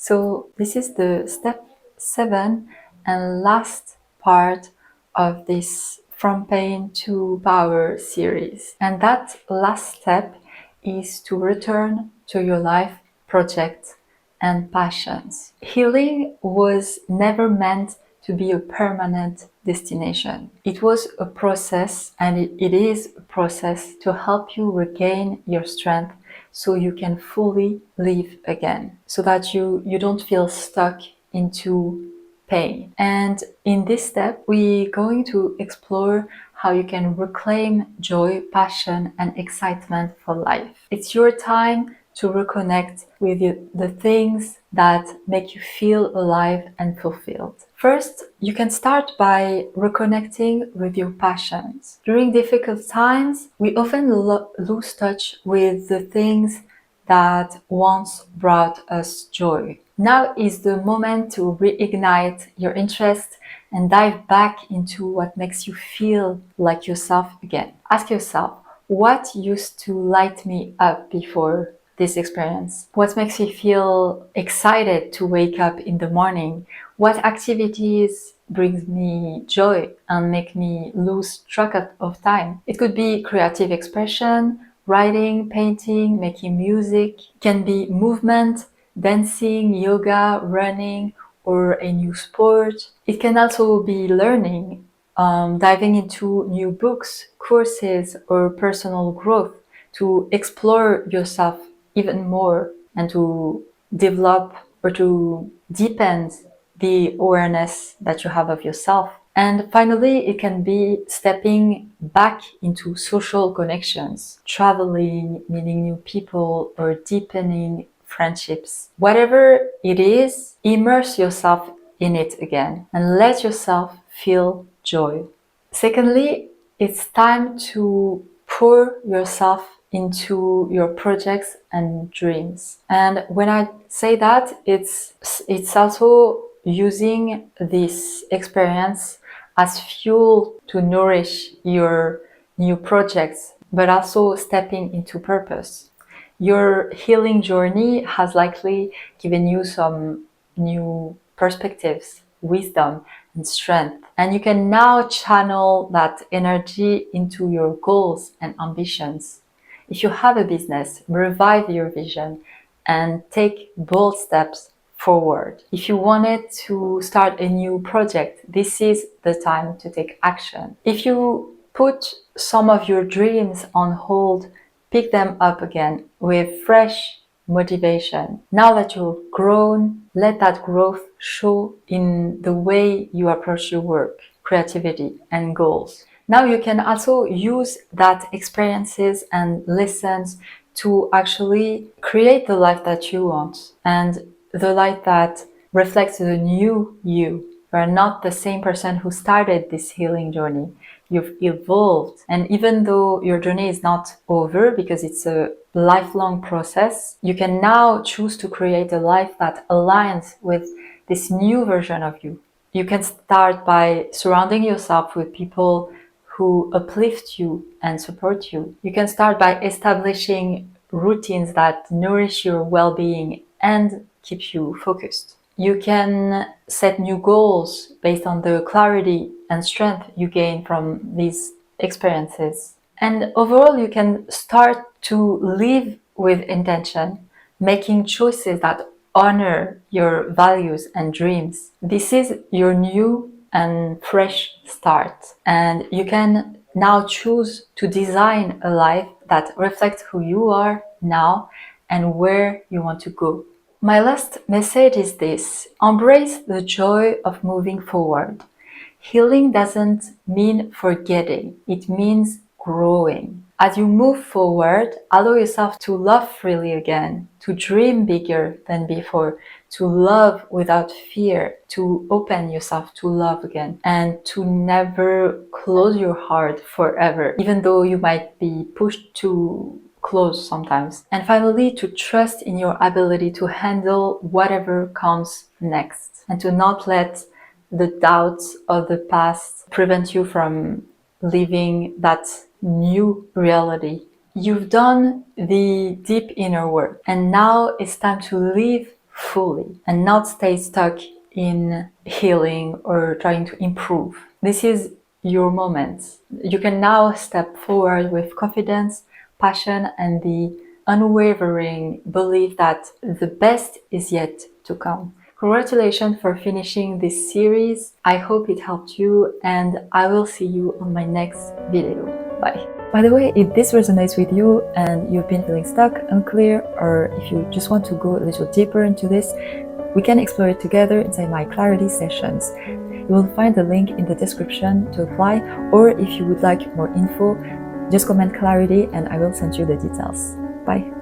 So this is the step 7 and last part of this From Pain to Power series. And that last step is to return to your life project and passions. Healing was never meant to be a permanent destination. It was a process, and it is a process to help you regain your strength so you can fully live again, so that you don't feel stuck into pain. And in this step, we're going to explore how you can reclaim joy, passion, and excitement for life. It's your time to reconnect with the things that make you feel alive and fulfilled. First, you can start by reconnecting with your passions. During difficult times, we often lose touch with the things that once brought us joy. Now is the moment to reignite your interest and dive back into what makes you feel like yourself again. Ask yourself, what used to light me up before this experience? What makes me feel excited to wake up in the morning? What activities brings me joy and make me lose track of time? It could be creative expression, writing, painting, making music. It can be movement, dancing, yoga, running, or a new sport. It can also be learning, diving into new books, courses, or personal growth to explore yourself even more and to develop or to deepen the awareness that you have of yourself. And finally, it can be stepping back into social connections, traveling, meeting new people, or deepening friendships. Whatever it is, immerse yourself in it again and let yourself feel joy. Secondly, it's time to pour yourself into your projects and dreams. And when I say that, it's also using this experience as fuel to nourish your new projects, but also stepping into purpose. Your healing journey has likely given you some new perspectives, wisdom, and strength. And you can now channel that energy into your goals and ambitions. If you have a business, revive your vision and take bold steps forward. If you wanted to start a new project, this is the time to take action. If you put some of your dreams on hold, pick them up again with fresh motivation. Now that you've grown, let that growth show in the way you approach your work, creativity, and goals. Now you can also use that experiences and lessons to actually create the life that you want and the life that reflects the new you. You are not the same person who started this healing journey. You've evolved. And even though your journey is not over because it's a lifelong process, you can now choose to create a life that aligns with this new version of you. You can start by surrounding yourself with people who uplift you and support you. You can start by establishing routines that nourish your well-being and keep you focused. You can set new goals based on the clarity and strength you gain from these experiences. And overall, you can start to live with intention, making choices that honor your values and dreams. This is your new and fresh start. And you can now choose to design a life that reflects who you are now and where you want to go. My last message is this: embrace the joy of moving forward. Healing doesn't mean forgetting, it means growing. As you move forward, allow yourself to love freely again, to dream bigger than before, to love without fear, to open yourself to love again, and to never close your heart forever, even though you might be pushed to close sometimes. And finally, to trust in your ability to handle whatever comes next and to not let the doubts of the past prevent you from living that new reality. You've done the deep inner work, and now it's time to live fully and not stay stuck in healing or trying to improve. This is your moment. You can now step forward with confidence, passion, and the unwavering belief that the best is yet to come. Congratulations for finishing this series. I hope it helped you, and I will see you on my next video. Bye. By the way, if this resonates with you and you've been feeling stuck, unclear, or if you just want to go a little deeper into this, we can explore it together inside my clarity sessions. You will find the link in the description to apply, or if you would like more info, just comment clarity and I will send you the details. Bye.